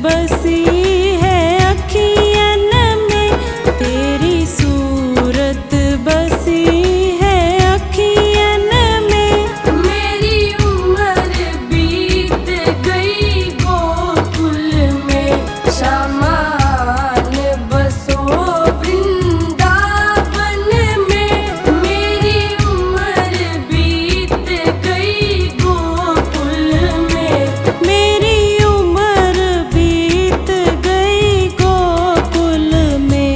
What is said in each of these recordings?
बसी है अखियन में, तेरी सूरत बसी है अखियन में। मेरी उम्र बीत गई गोकुल में, शामान बसो वृंदावन में। मेरी उम्र बीत गई गोकुल में, मेरी उम्र बीत गई गोकुल में।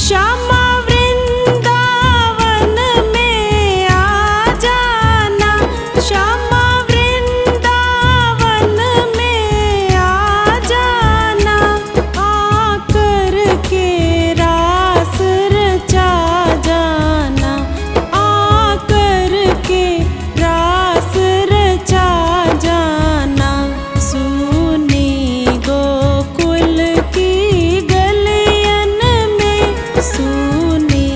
श्यामा वृंदावन में आ जाना, श्यामा वृंदावन में आ जाना। आकर के रास रचा जाना, आकर के रास रचा जाना। सुनी गोकुल की गलियन में, सुनी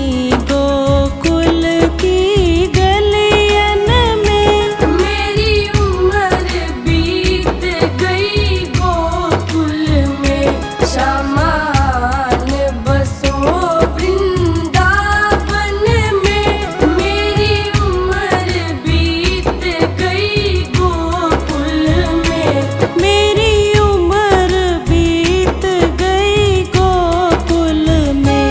गोकुल की गलियन में। मेरी उम्र बीत गई गोकुल में, शामान बसो वृंदावन में। मेरी उम्र बीत गई गोकुल में, मेरी उम्र बीत गई गोकुल में।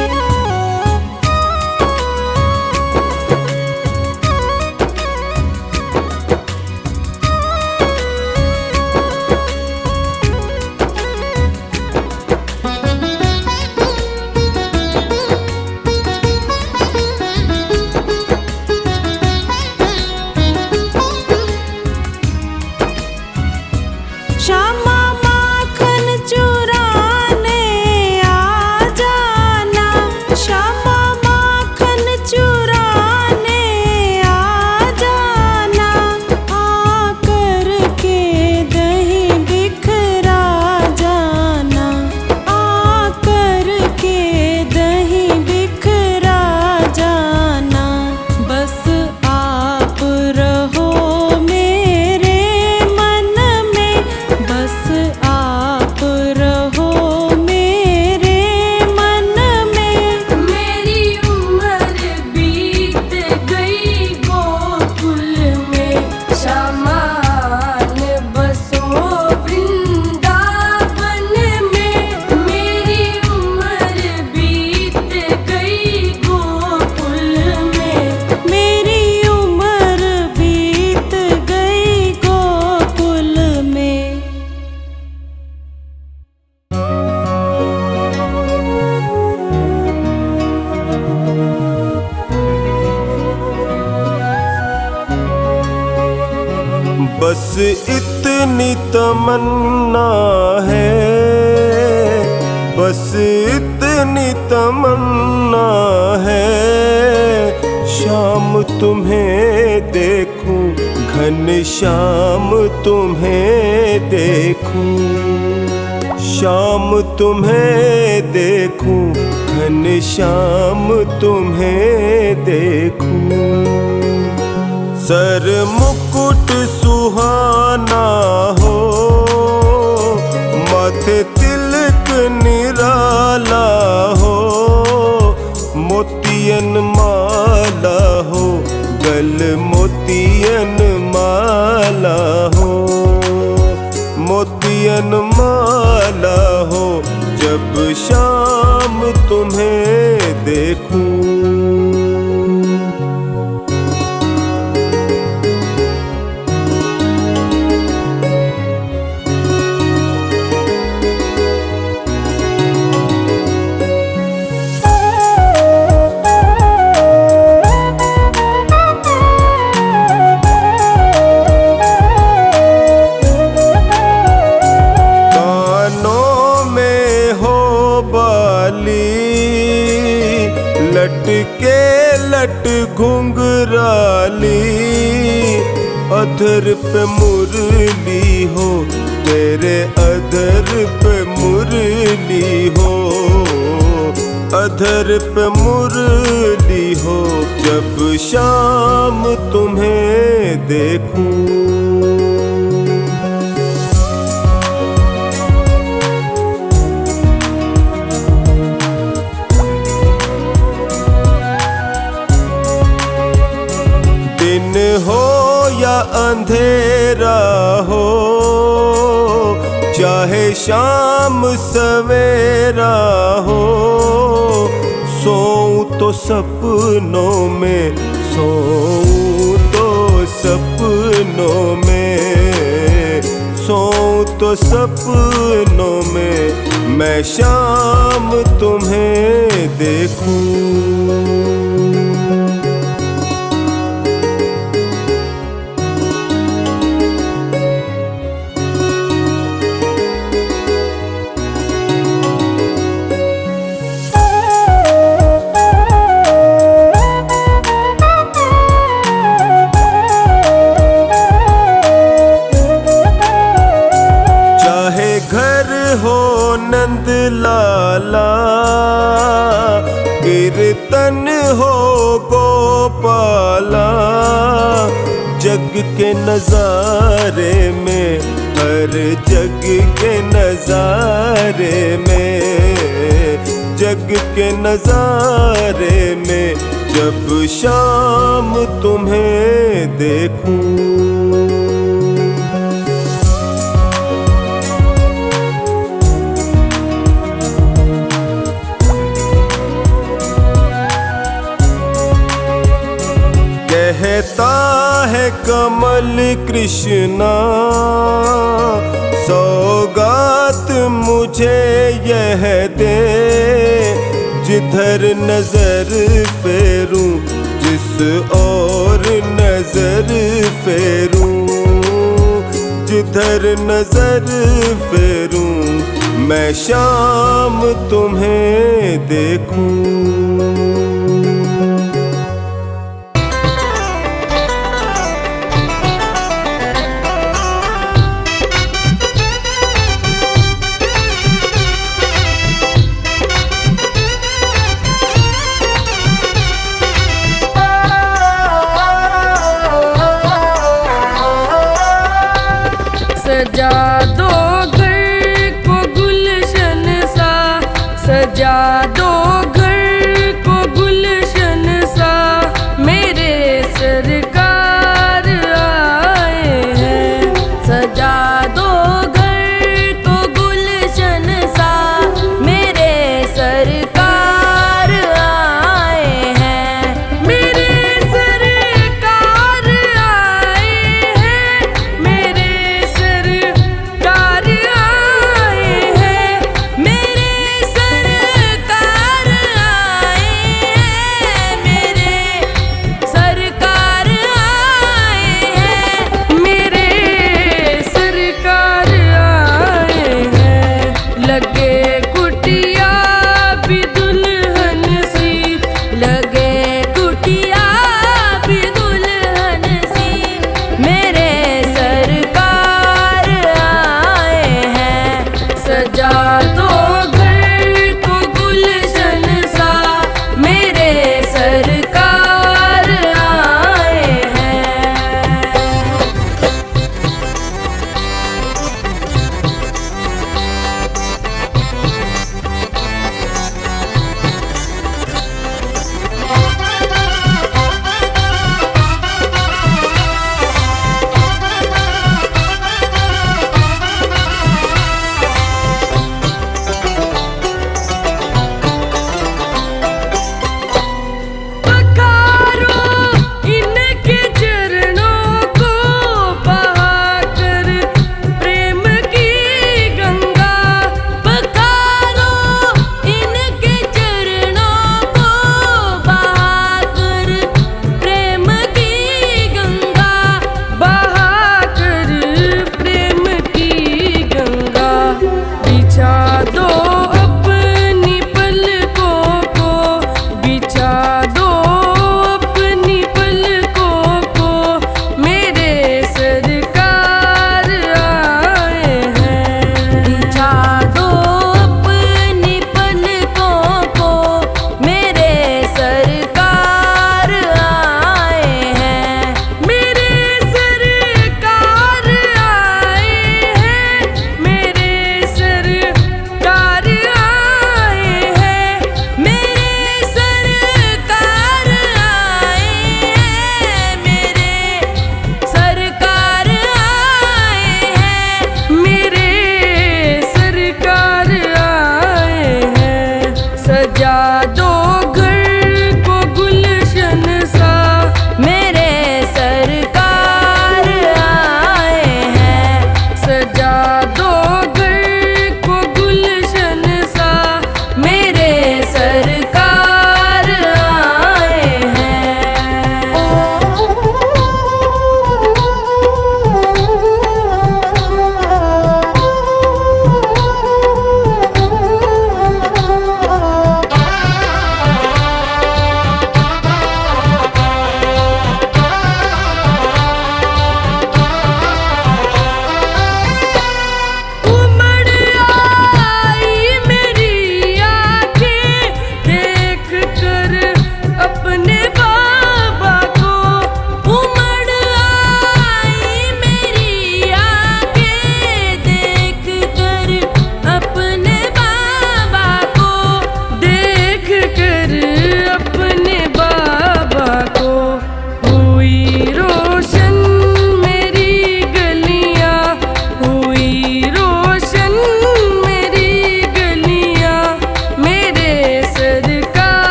श्यामा माखन चुराने आ जाना, श्यामा माखन चुराने आ जाना। आकर के दही बिखरा जाना, आकर के दही बिखरा जाना। बस आप रहो मेरे मन में, बस आप रहो मेरे मन में। मेरी उम्र बीत गई गोकुल में, शामान बसो वृंदावन में। मेरी उम्र बीत गई गोकुल में, मेरी उम्र बीत गई गोकुल में। बस इतनी तमन्ना है, बस इतनी तमन्ना है। शाम तुम्हें देखूं, घनश्याम तुम्हें देखूं, शाम तुम्हें देखूं, घनश्याम तुम्हें देखूं। सर मुकुट सुहाना हो, माथे तिलक निराला हो। मोतियन माला हो, गल मोतियन माला हो। मोतियन माला हो, जब शाम तुम्हें देखूं। लटके नट घुंघराली, अधर पे मुरली हो, तेरे अधर पे मुरली हो, अधर पे मुरली हो, जब शाम तुम्हें देखूं। दिन हो या अंधेरा हो, चाहे शाम सवेरा हो, सोऊं तो सपनों में, सोऊं तो सपनों में, सोऊं तो सपनों में, मैं शाम तुम्हें देखूं। घर हो नंद लाला, कीर्तन हो गोपाला, जग के नजारे में, हर जग के नजारे में, जग के नजारे में, जब शाम तुम्हें देखूं। कहता है कमल कृष्णा, सौगात मुझे यह दे, जिधर नजर फेरूं, जिस और नजर फेरूं, जिधर नजर फेरूं, मैं शाम तुम्हें देखूं। सजा दो घर को गुलशन सा, सजा दो घर को गुलशन सा, मेरे सरकार आए हैं। सजा दो घर को गुलशन सा, मेरे सरकार आए हैं, मेरे सरकार आए हैं, मेरे सरकार आए हैं, मेरे सरकार आए हैं, मेरे सरकार आए हैं, मेरे सरकार आए हैं। लगे कुटिया भी दुल्हन सी, लगे कुटिया भी दुल्हन सी, मेरे सरकार आए हैं। सजा दो घर को गुलशन सा, मेरे सरकार आए हैं।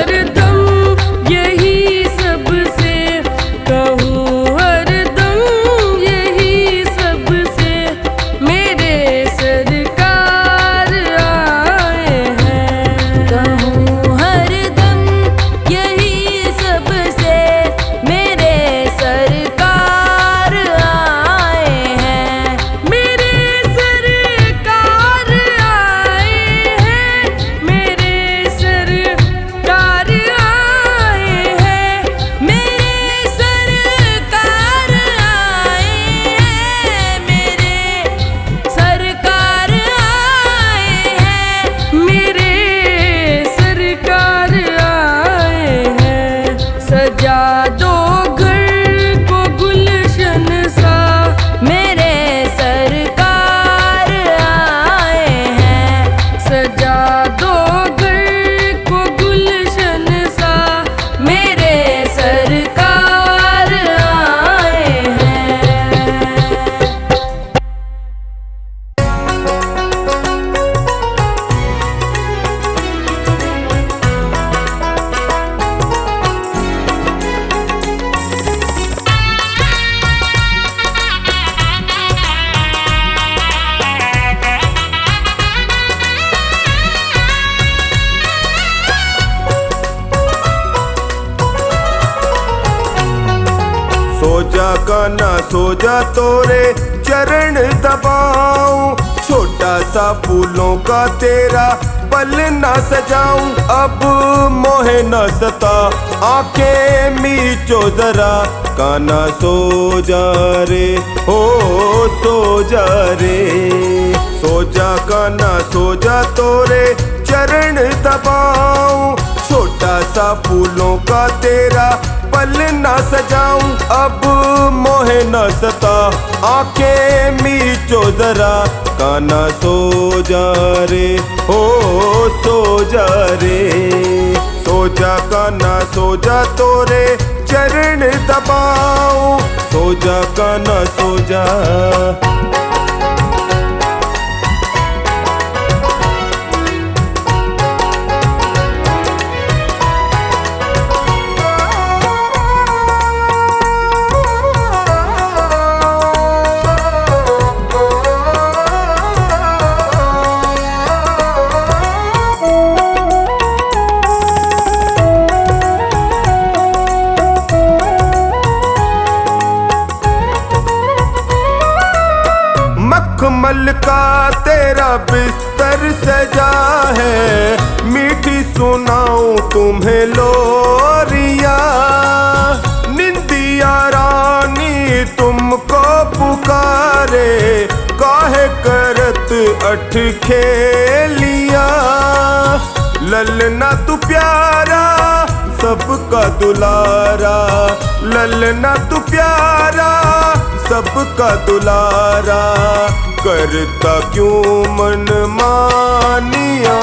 हरदम यही सबसे, कहूँ हरदम यही सबसे, मेरे सरकार आए हैं। कहूँ हरदम यही सबसे, मेरे सरकार आए हैं। मेरे सरकार आए हैं, मेरे सरकार आए हैं, मेरे सरकार आए हैं, मेरे सरकार आए हैं। मेरे सरकार आए हैं। सजा दो घर को गुलशन सा, मेरे सरकार आए हैं। सजा दो घर को गुलशन सा, मेरे सरकार आए हैं। सो जा गाना सो जा तोरे चरण दबाऊं, छोटा सा फूलों का तेरा पल ना सजाऊं। अब मोहे न सता आंखें मीचो जरा, काना सो जा रे हो सो जा रे। सो जा गाना सो जा तोरे चरण दबाऊं, छोटा सा फूलों का तेरा पल ना सजाऊं। अब मोहे न सता आंखें मीचो जरा, काना सो जा रे हो सो जा रे। सो जा काना सो जा तोरे चरण दबाऊं, सो जा काना सो जा। मखमल का तेरा बिस्तर सजा है, मीठी सुनाऊं तुम्हें लोरिया। निंदिया रानी तुमको पुकारे, काहे करत अठ खेलिया। ललना तू प्यारा सबका दुलारा, ललना तू प्यारा सबका दुलारा। करता क्यों मन मानिया,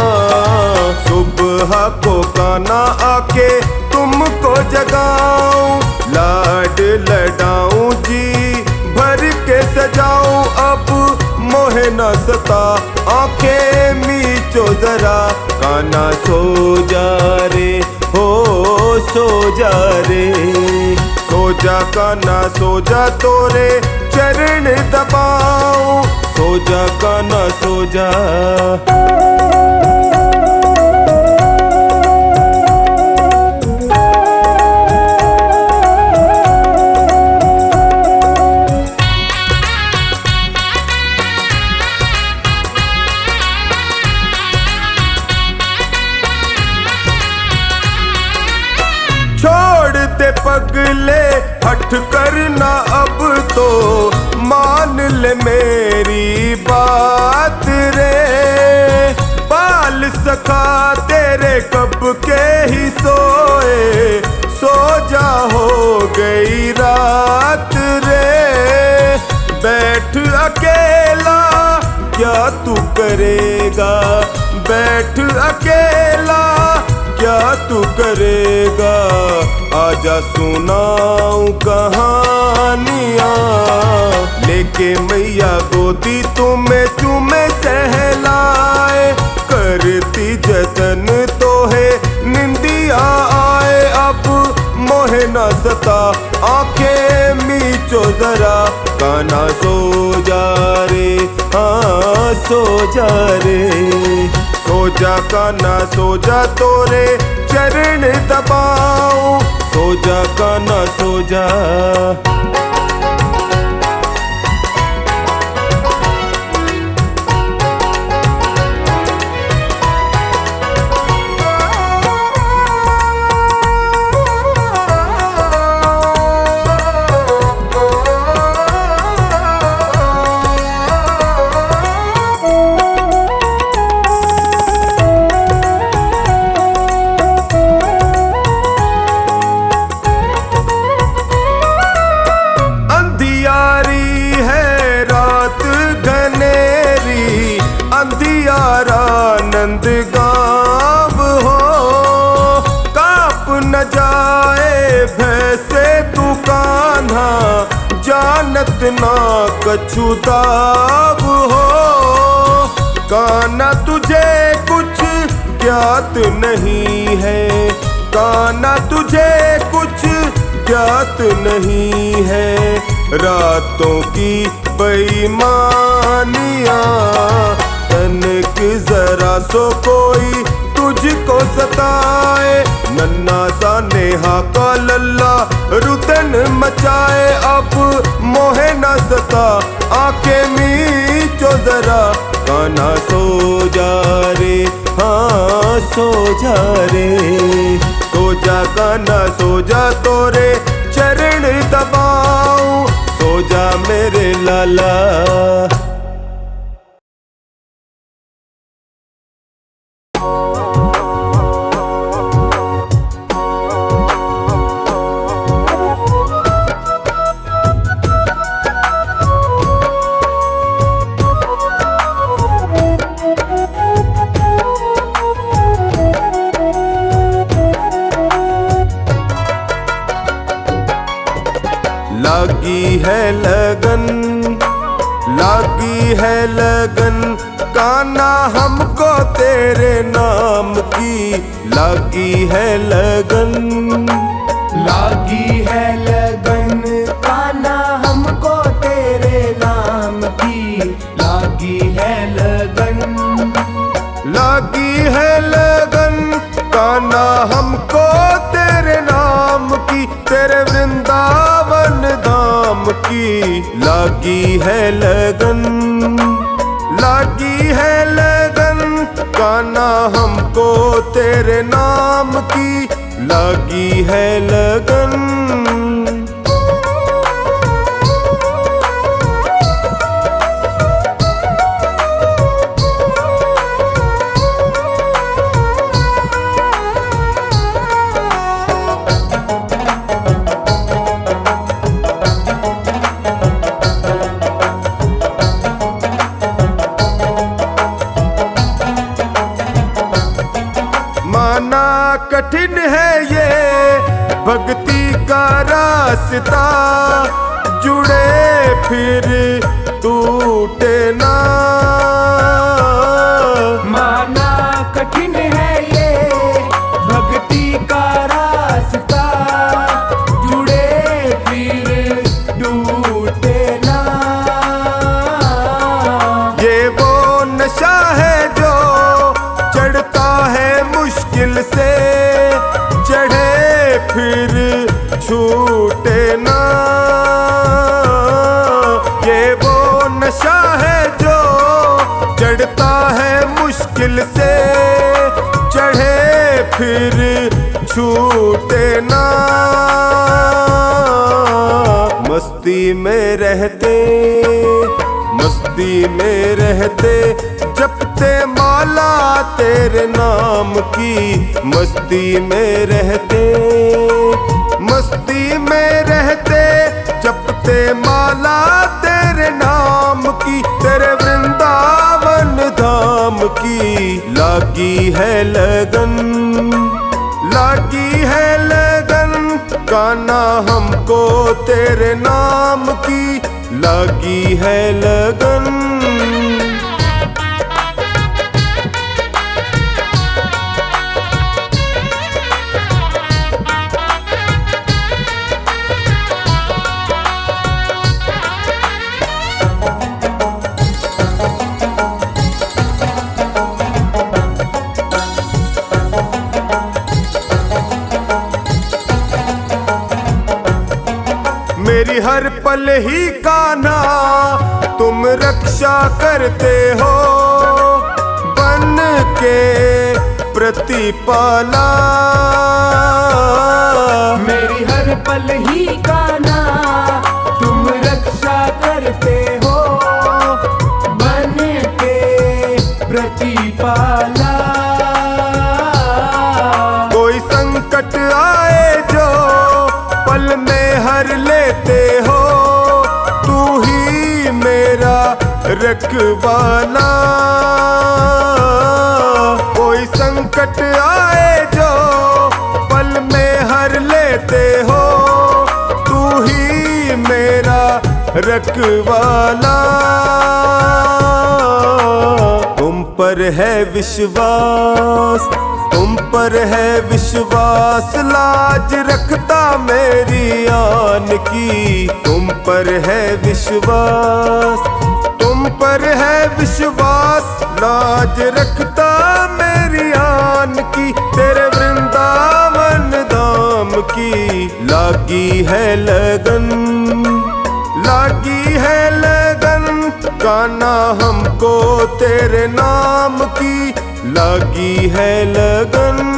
सुबह को काना आके तुमको जगाऊं। लाड लडाऊं जी भर के सजाऊं, अब मोहे न सता आंखें मीचो जरा, काना सो जा रे हो सो जा रे। सो जा काना सो जा तोरे चरण दबाऊं, सो जा काना सो जा। छोड़ दे पगले हट करना अब तो, मान ले मेरी बात रे। बाल सखा तेरे कब के ही सोए, सो जा हो गई रात रे। बैठ अकेला क्या तू करेगा, बैठ अकेला क्या तू करेगा। आजा सुनाऊं कहानियाँ, लेके मैया गोदी तुम्हें चूमे सहलाए। करती जतन तो है निंदिया खींचो जरा, कान्हा सो जा रे, हाँ सो जा रे। सो जा कान्हा सो जा, तोरे चरण दबाऊं, सो जा कान्हा सो जा। नंद गाँव हो, काप न जाए भैसे तू कान्हा, जानत ना कछु दाव हो। कान्हा तुझे कुछ ज्ञात नहीं है, कान्हा तुझे कुछ ज्ञात नहीं है। रातों की बेईमानियां तनिक जरा सो कोई तुझको सताए, नन्ना सा नेहा का लल्ला रुदन मचाए। अब मोहे न सता आंखें मीचो जरा, कान्हा सो जा रे, हाँ सो जा रे। सो जा कान्हा सो जा, तोरे चरण दबाऊं, सो जा मेरे लाला। लागी है लगन, लागी है लगन, कान्हा हमको तेरे नाम की। लागी है लगन, लागी है लगन, कान्हा हमको तेरे नाम की। लागी है लगन, लागी है लगन, कान्हा हमको तेरे नाम की, तेरे वृंदावन धाम की। लागी है लगन, लागी है लगन, कान्हा हमको तेरे नाम की। लागी है लगन। माना कठिन है ये भक्ति का रास्ता, जुड़े फिर टूटे ना। माना कठिन है ये भक्ति का रास्ता, जुड़े फिर टूटे ना। ये वो नशा है जो चढ़ता है मुश्किल से, चढ़े फिर छूटे ना। ये वो नशा है जो चढ़ता है मुश्किल से, चढ़े फिर छूटे ना। मस्ती में रहते, मस्ती में रहते, जपते माला तेरे नाम की। मस्ती में रहते, मस्ती में रहते, जपते माला तेरे नाम की, तेरे वृंदावन धाम की। लागी है लगन, लागी है लगन, कान्हा हमको तेरे नाम की। लागी है लगन। मेरी हर पल ही कान्हा तुम रक्षा करते हो, बन के प्रतिपाला। मेरी हर पल ही कान्हा तुम रक्षा करते हो, बन के प्रतिपाला। कोई संकट आए जो पल में हर लेते हो, तू ही मेरा रखवाला। कोई संकट आए जो पल में हर लेते हो, तू ही मेरा रखवाला। तुम पर है विश्वास, तुम पर है विश्वास, लाज रखता मेरी आन की। तुम पर है विश्वास, तुम पर है विश्वास, लाज रखता मेरी आन की। तेरे वृंदावन धाम की लागी है लगन, लागी है लगन। कान्हा हमको तेरे नाम की लागी है लगन।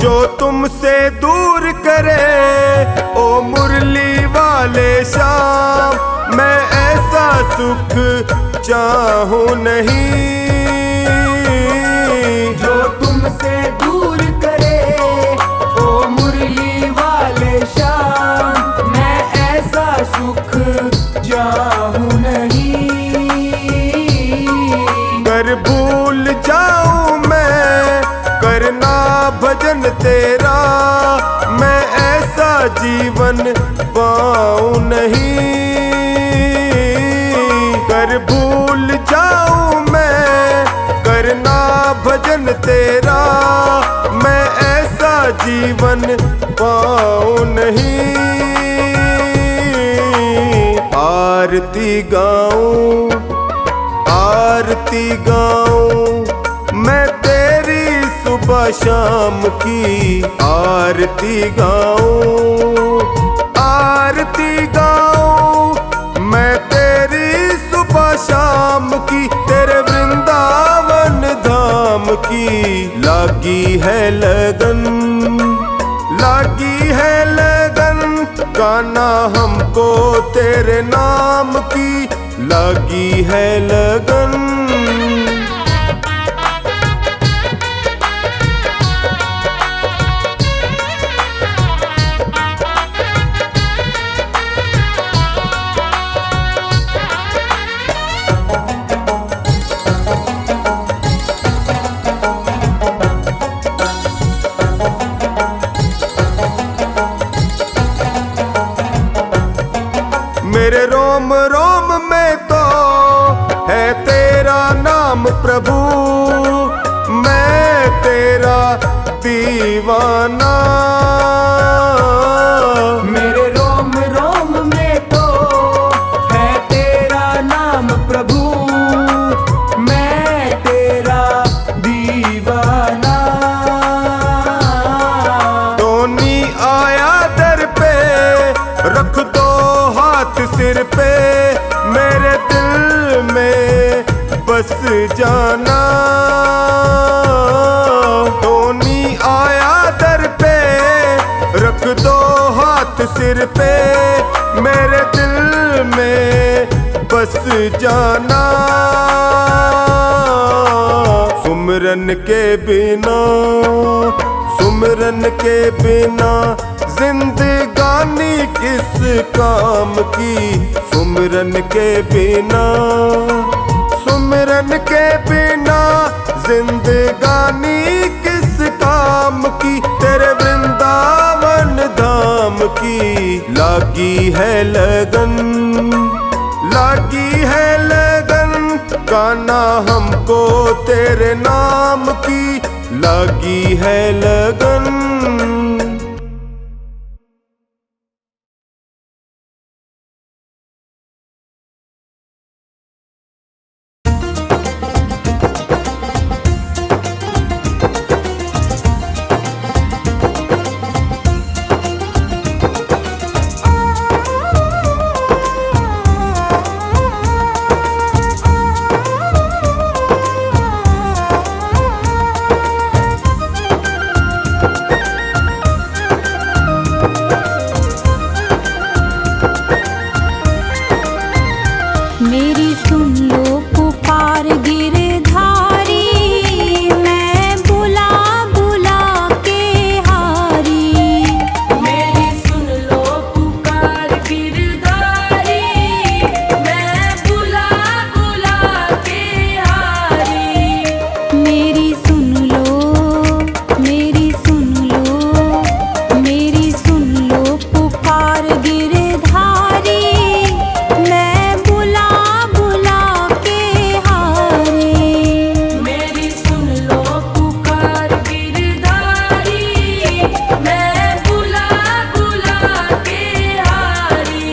जो तुमसे दूर करे ओ मुरली वाले श्याम, मैं ऐसा सुख चाहूं नहीं। जो तुमसे दूर करे ओ मुरली वाले श्याम, मैं ऐसा सुख चाहूं नहीं। कर भूल जाऊं मैं करना भजन तेरा, मैं ऐसा जीवन पाऊं नहीं। कर भूल जाऊं मैं करना भजन तेरा, मैं ऐसा जीवन पाऊं नहीं। आरती गाऊं, आरती गाऊं मैं तेरी सुबह शाम की। आरती गाऊं, आरती गाऊं मैं तेरी सुबह शाम की। तेरे वृंदावन धाम की लागी है लगन, लागी है लगन। कान्हा हमको तेरे नाम की लागी है लगन। मेरे रोम रोम में तो है तेरा नाम प्रभु, मैं तेरा दीवाना। मेरे रोम रोम में तो है तेरा नाम प्रभु, मैं तेरा दीवाना। टोनी आया दर पे रख दो हाथ सिर पे, मेरे दिल में बस जाना। टोनी आया दर पे रख दो हाथ सिर पे, मेरे दिल में बस जाना। सुमरन के बिना, सुमरन के बिना जिंदगानी किस काम की। सुमरन के बिना, सुमरन के बिना जिंदगानी किस काम की। तेरे वृंदावन धाम की लागी है लगन, लागी है लगन। कान्हा हमको तेरे नाम की लगी है लगन। मेरी सुन लो पुकार गिरधारी, मैं बुला बुला के हारी। मेरी सुन लो पुकार गिरधारी, मैं बुला बुला के हारी। मेरी सुन लो, मेरी सुन लो, मेरी सुन लो पुकार गिरधारी, मैं बुला बुला के हारी। मेरी सुन लो पुकार गिरधारी, मैं बुला बुला के हारी।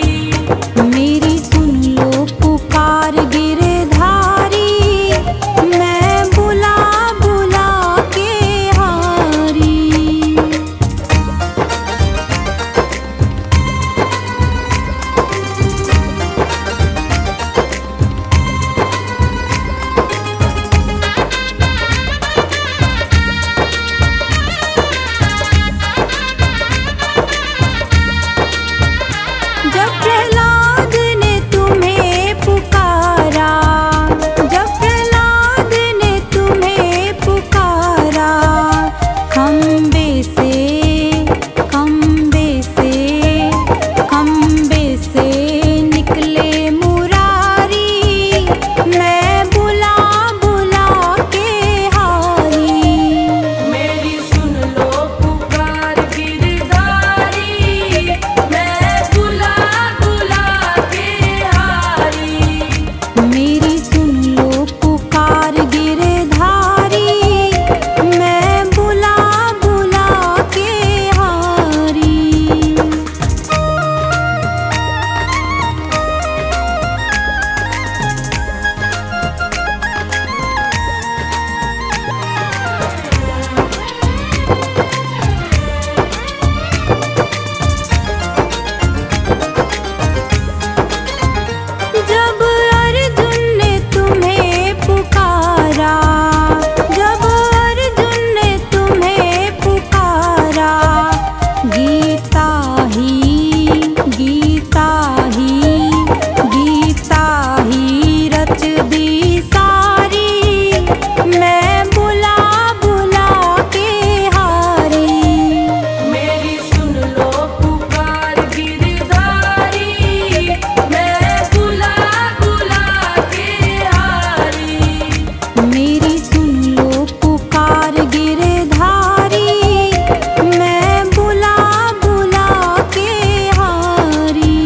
मेरी सुन लो पुकार गिरधारी, मैं बुला बुला के हारी। जब प्रहलाद ने तुम्हें पुकारा, जब प्रहलाद ने तुम्हें पुकारा, खम्बे से, खम्बे से, खम्बे से निकले मुरारी, मैं बुला बुला के हारी। मेरी सुन लो पुकार गिरधारी, मैं बुला बुला के हारी। मेरी सुन लो पुकार गिरधारी, मैं बुला बुला के हारी। जब अर्जुन ने तुम्हें पुकारा, जब अर्जुन ने तुम्हें पुकारा, गीता ही, गीता ही, गीता ही रच दी सारी, मैं बुला बुला के हारी। मेरी सुन लो पुकार गिरधारी, मैं बुला बुला के हारी। मेरी सुन लो पुकार गिरधारी, मैं बुला बुला के हारी।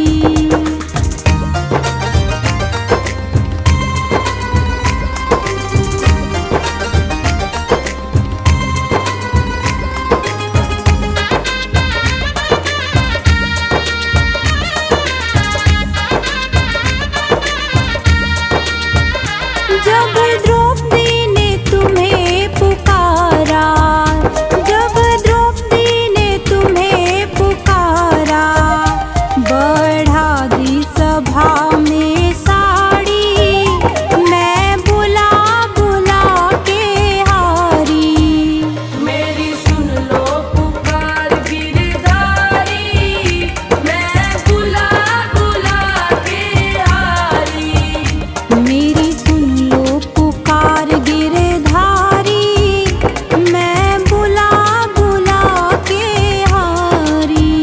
जब द्रौपदी ने तुम्हें पुकारा, जब द्रौपदी ने तुम्हें पुकारा, बढ़ा दी सभा में साड़ी, मैं बुला बुला के हारी। मेरी सुन लो पुकार गिरधारी, मैं बुला बुला के हारी। मेरी सुन लो पुकार गिरधारी, मैं बुला बुला के हारी।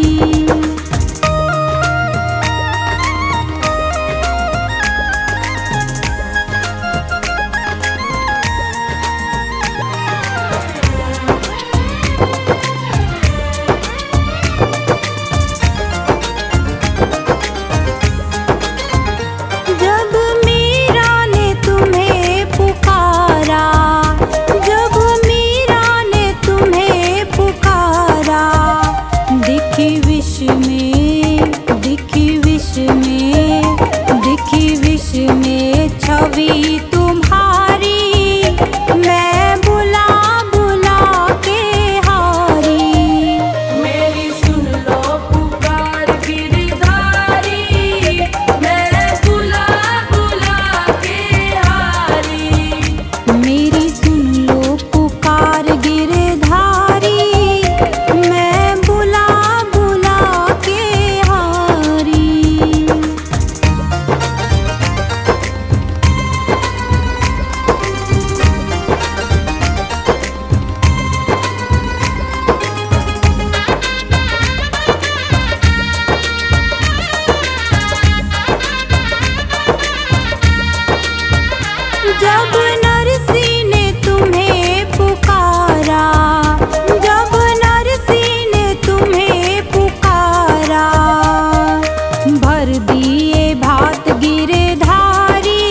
कर दिए भात गिरधारी,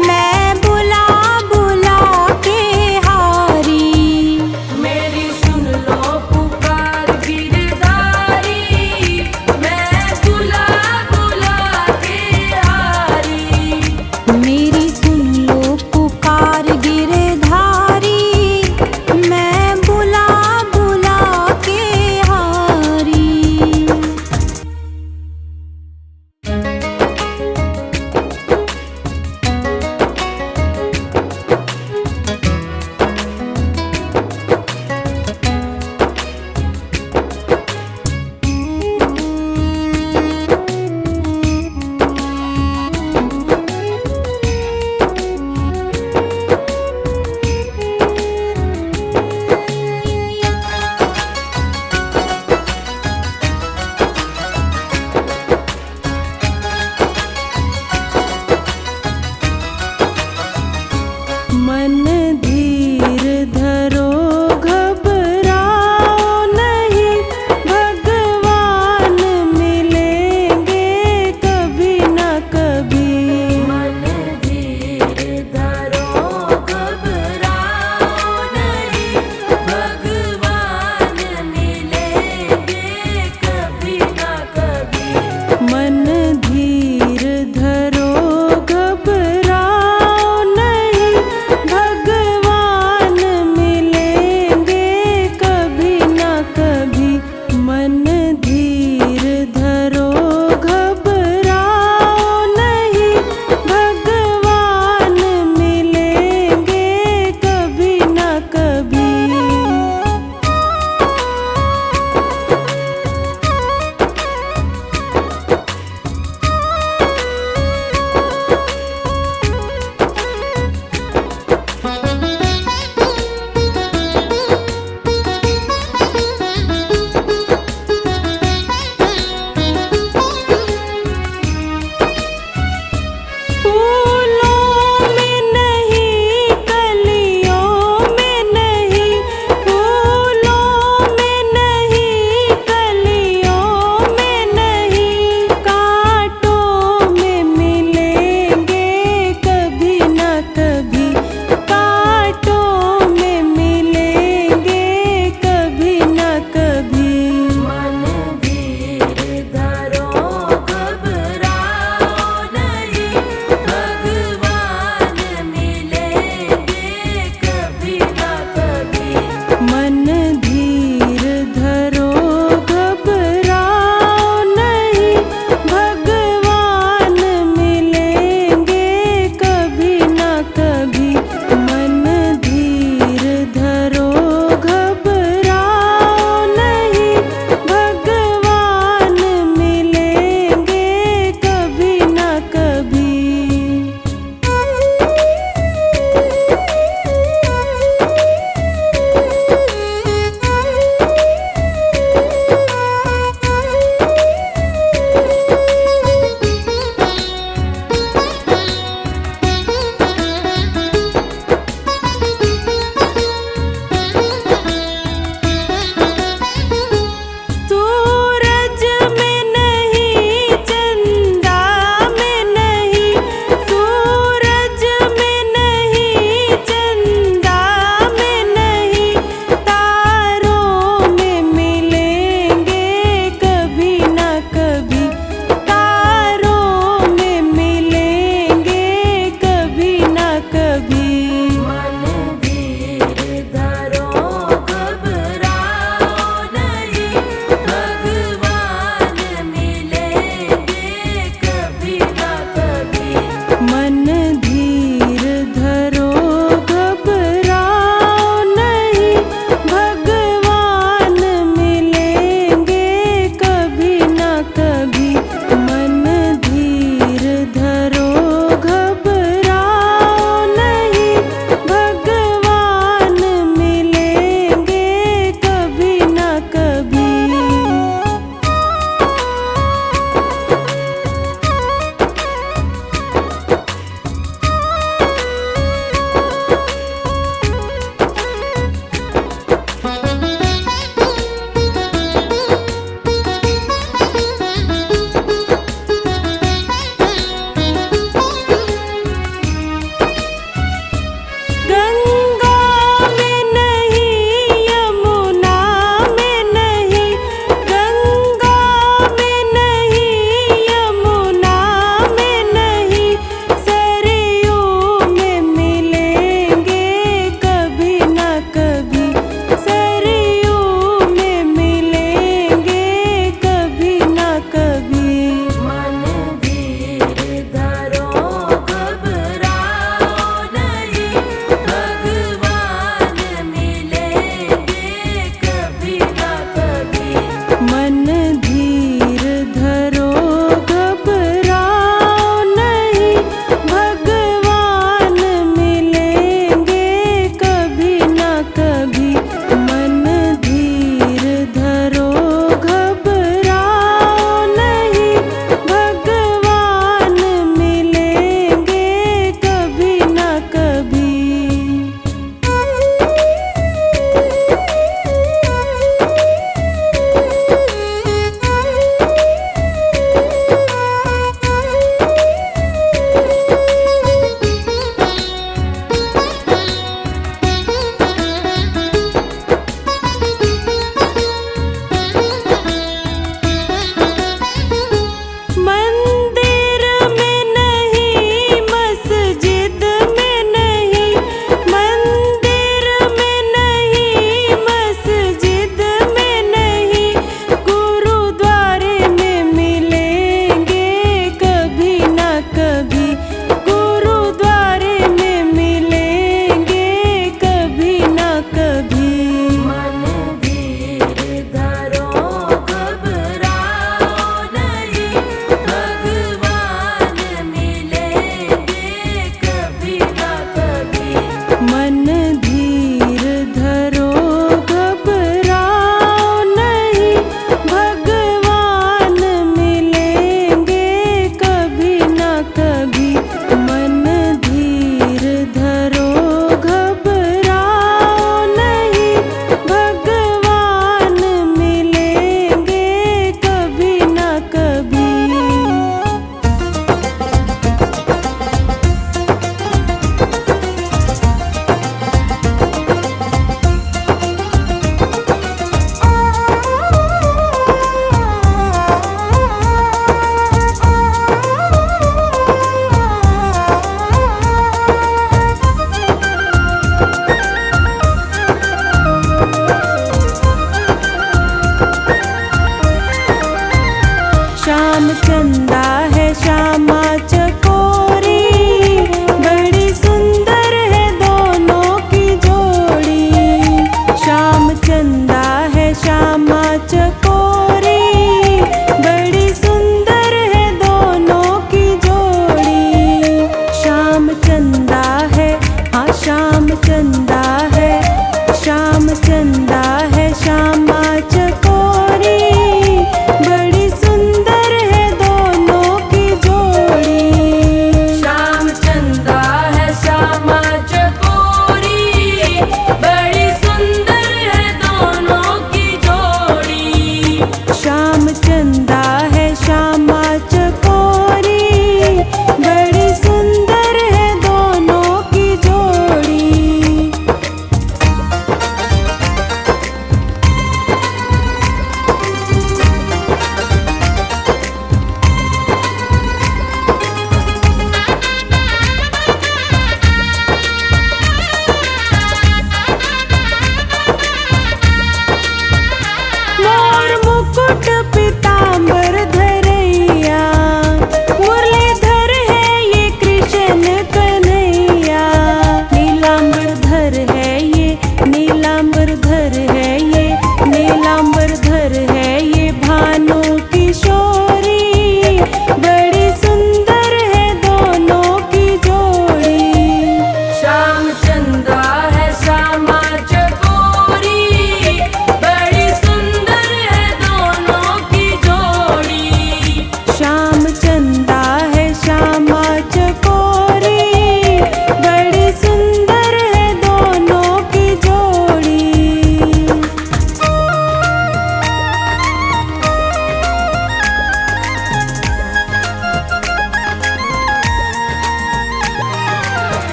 मैं बुला बुला के हारी। मेरी सुन लो पुकार गिरधारी, मैं बुला बुला के हारी। मेरी सुन लो पुकार गिरधारी, मैं बुला बुला के हारी।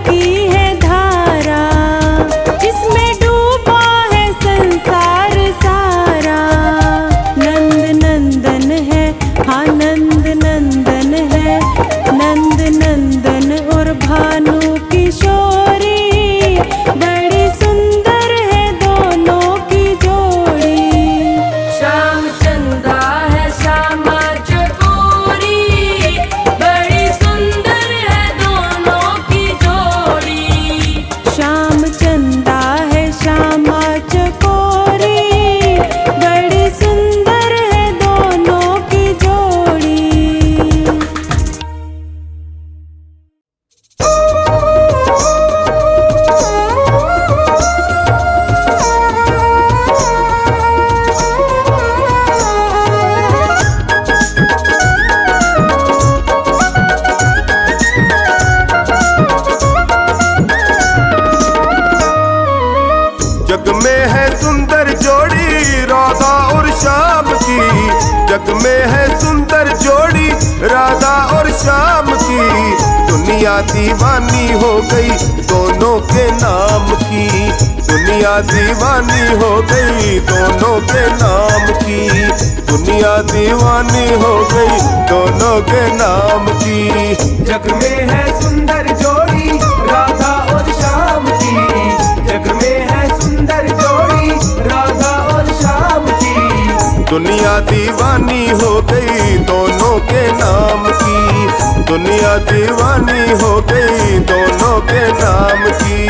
की है धारा, जिसमें डूबा है संसार सारा। नंद नंदन है, हाँ नंद नंदन है, नंद नंदन और भानु किशोरी, बड़ी सुंदर है दोनों की जोड़ी। श्याम चंदा है श्यामा चकोरी, बड़ी सुंदर है दोनों की जोड़ी। श्याम चंदा है श्यामा चकोरी, बड़ी सुंदर है दोनों की जोड़ी। जग में है सुंदर जोड़ी राधा और श्याम की, जग में है सुंदर जोड़ी राधा और श्याम की। दुनिया दीवानी हो गई दोनों के नाम की, दुनिया दीवानी हो गई दोनों के नाम की, दुनिया दीवानी हो गई दोनों के नाम की। जग में है सुंदर जोड़ी राधा और श्याम की, जग में है सुंदर जोड़ी राधा और श्याम की। दुनिया दीवानी हो गई दोनों के नाम की, दुनिया दीवानी हो गई दोनों के नाम की।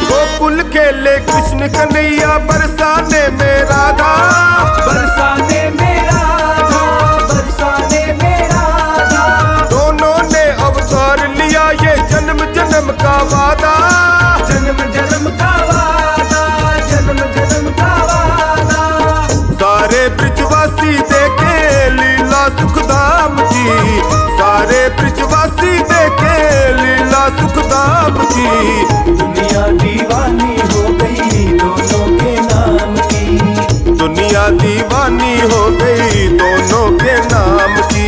गोकुल खेले कृष्ण कन्हैया बरसाने में राधा, बरसाने में राधा, बरसाने में राधा। दोनों ने अवतार लिया ये जन्म जन्म का वादा, जन्म जन्म का वादा, जन्म जन्म का वादा। सारे ब्रिजवासी देखे लीला सुखधाम की, सारे ब्रिजवासी देखे लीला सुखधाम की। दुनिया दीवानी हो गई दोनों के नाम की, दुनिया दीवानी हो गई दोनों के नाम की,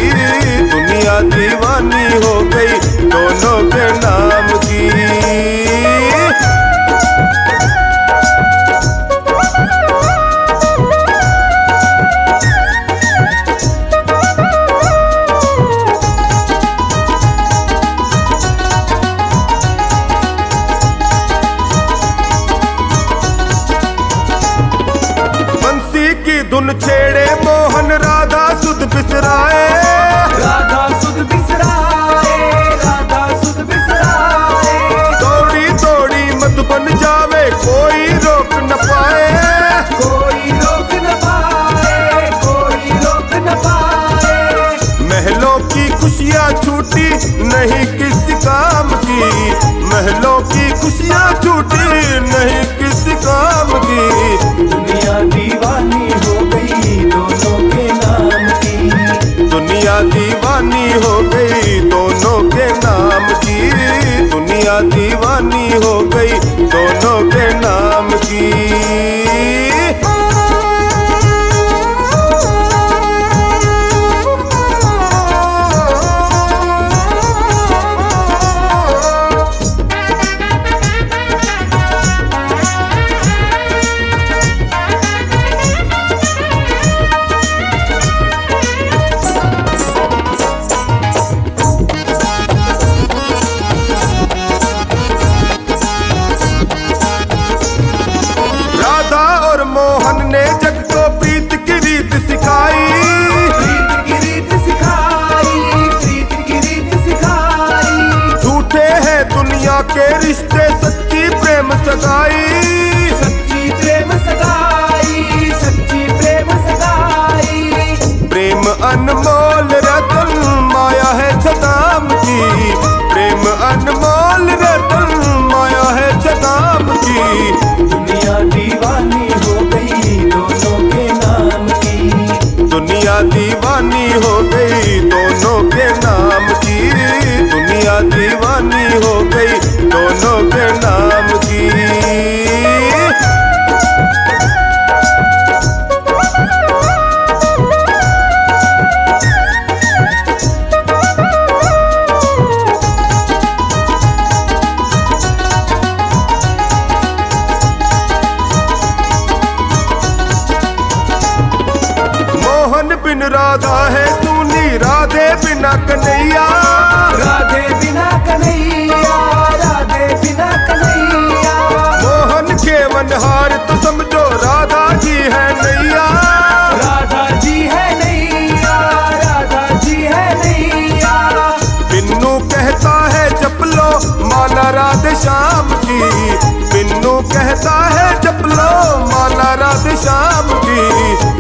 दुनिया दीवानी हो गई दोनों के नाम की। बंसी की धुन छेड़े मोहन राधा सुध बिसराए, राधा सुध बिसराए, राधा सुध बिसराए। दौड़ी दौड़ी मत बन जावे कोई रोक न पाए, कोई रोक न पाए, कोई रोक न पाए। महलों की खुशियाँ छूटी नहीं किसी काम की, महलों की खुशियाँ छूटी नहीं किसी काम की। दुनिया दीवानी हो गई दोनों के नाम की, दुनिया दीवानी हो गई दोनों के नाम की, दुनिया दीवानी हो गई दोनों के नाम की। मोहन ने जग को प्रीत की रीत सिखाई, प्रीत की रीत सिखाई, प्रीत की रीत सिखाई। झूठे हैं दुनिया के रिश्ते सच्ची प्रेम सगाई, सच्ची प्रेम सगाई, सच्ची प्रेम सगाई। प्रेम अनमोल रतन माया है छदाम की, प्रेम अनमोल रतन के नाम की। मोहन बिन राधा है सुनी, राधे बिना कन्हैया। राधे बिना कन्हैया, राधे बिना कन्हैया। मोहन के मनहार तो समझो राधा जी है नैया। राधा जी है नैया, राधा जी है नैया। बिन्नू कहता है जप लो माला राधे श्याम की। बिन्नू कहता है जप लो माला राधे श्याम की।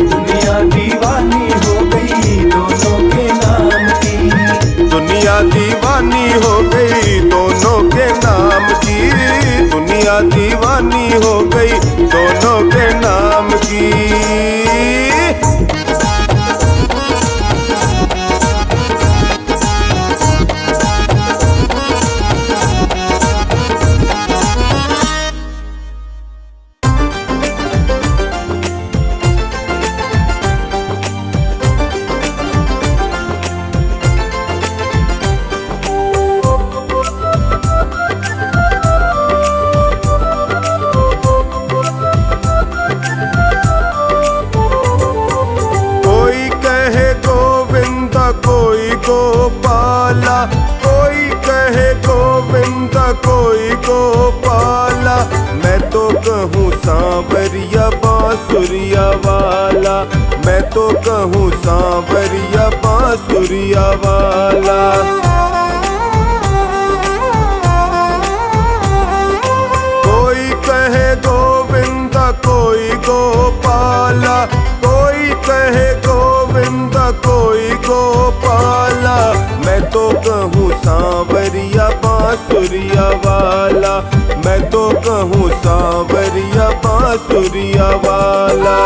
दुनिया दीवानी हो गई दोनों के नाम की। दुनिया दीवानी हो गई दोनों के नाम की। दुनिया दीवानी हो गई दोनों के नाम की। कोई कहे गोविंद कोई गोपाला। कोई कहे गोविंद कोई गोपाला। मैं तो कहूँ सांवरिया बांसुरिया वाला। मैं तो कहूँ सांवरिया बांसुरिया वाला। कोई कहे गोविंद कोई गोपाला। कोई कहे गोविंद कोई गोपाला। मैं तो कहूँ सांवरिया बांसुरिया वाला। मैं तो कहूँ सांवरिया बांसुरिया वाला।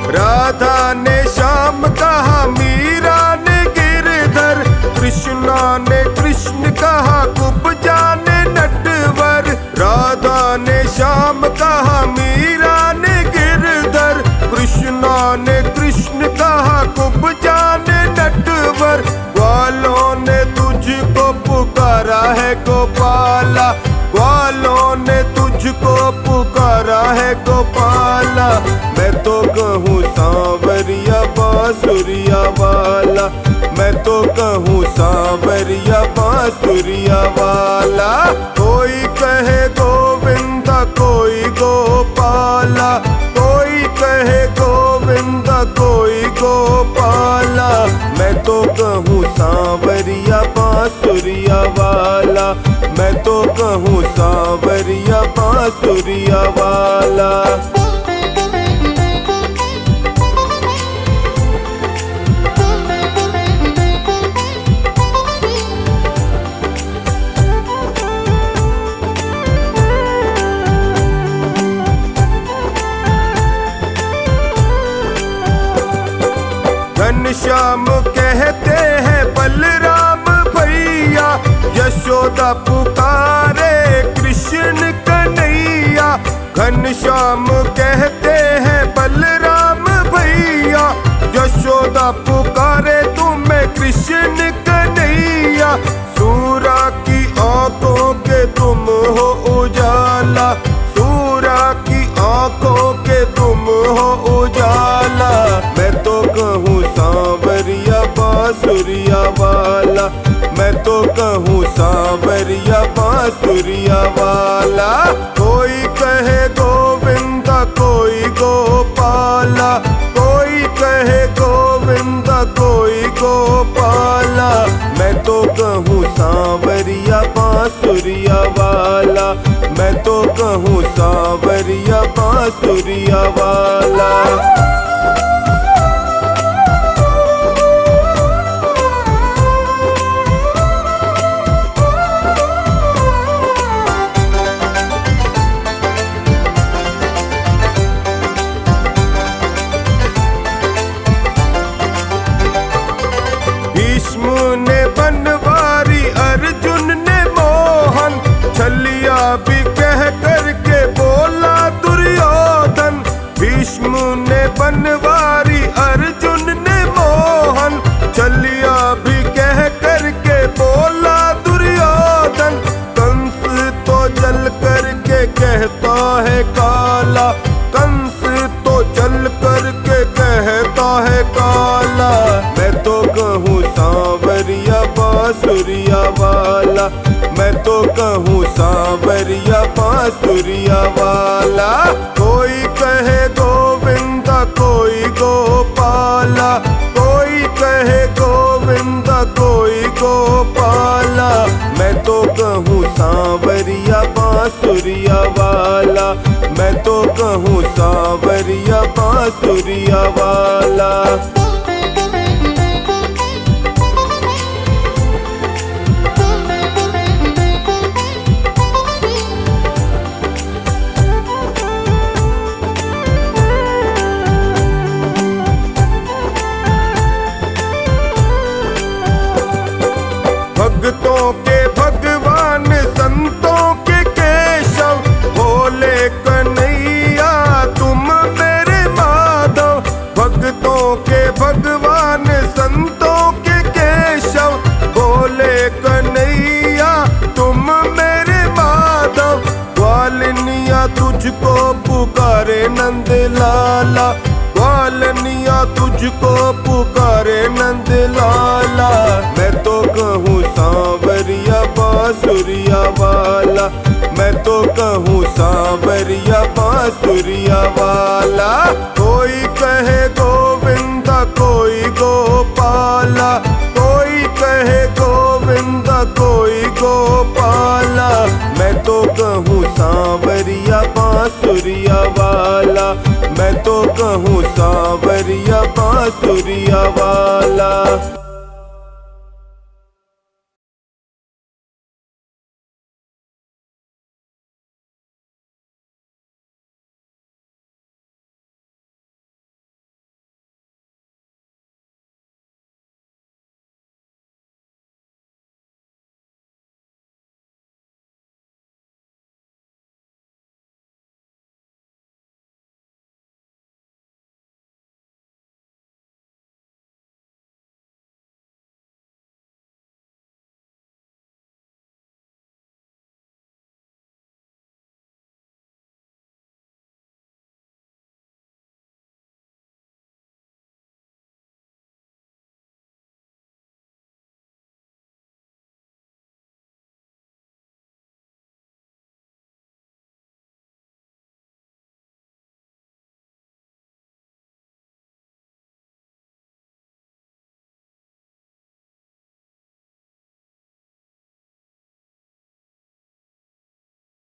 राधा ने श्याम कहा, मीरा ने गिरधर। कृष्णा ने कृष्ण कहा, कुब्जा ने नटवर। राधा ने श्याम कहा, मीरा ने गिरधर। कृष्णा ने कृष्ण कहा, कुब्जा ने नटवर। ग्वालों ने तुझको पुकारा है गोपाला। ग्वालों ने तुझको पुकारा है गोपाला। मैं तो कहूँ सांवरिया बांसुरिया वाला। मैं तो कहूँ सांवरिया बांसुरिया वाला। कोई कहे गोविंद कोई गोपाला। कोई कहे गोविंद कोई गोपाला। मैं तो कहूँ सांवरिया बांसुरिया वाला। मैं तो कहूँ सांवरिया बांसुरिया वाला। घनश्याम कहते हैं बलराम भैया। यशोदा पुकारे कृष्ण कन्हैया। घनश्याम कहते हैं बलराम भैया। यशोदा पुकारे तुम्हें कृष्ण कन्हैया। सूरा की आंखों के तुम हो उजाला। सूरा की आंखों के तुम हो उजाला। मैं तो कहूँ सांवरिया बांसुरिया वाला। मैं तो कहूँ सांवरिया बांसुरिया वाला। कोई कहे गोविंद कोई गोपाला। कोई कहे गोविंद कोई गोपाला। मैं तो कहूँ सांवरिया बांसुरिया वाला। मैं तो कहूँ सांवरिया बांसुरिया वाला। बांसुरिया वाला। कोई कहे गोविंद कोई गोपाला, कोई कहे गोविंद कोई गोपाला। मैं तो कहूँ सांवरिया बांसुरिया वाला, मैं तो कहूँ सांवरिया बांसुरिया वाला। भक्तों के भगवान संतों के केशव, भोले कन्हैया तुम मेरे माधव। भक्तों के भगवान संतों के केशव, भोले कन्हैया तुम मेरे माधव। ग्वालनिया तुझको पुकारे नंद लाला, ग्वालनिया तुझको पुकारे नंद लाला। मैं तो कहूँ सांवरिया बांसुरिया वाला, मैं तो कहूँ सांवरिया बांसुरिया वाला। कोई कहे गोविंद कोई गोपाला, कोई कहे गोविंद कोई गोपाला। मैं तो कहूँ सांवरिया बांसुरिया वाला, मैं तो कहूँ सांवरिया बांसुरिया वाला।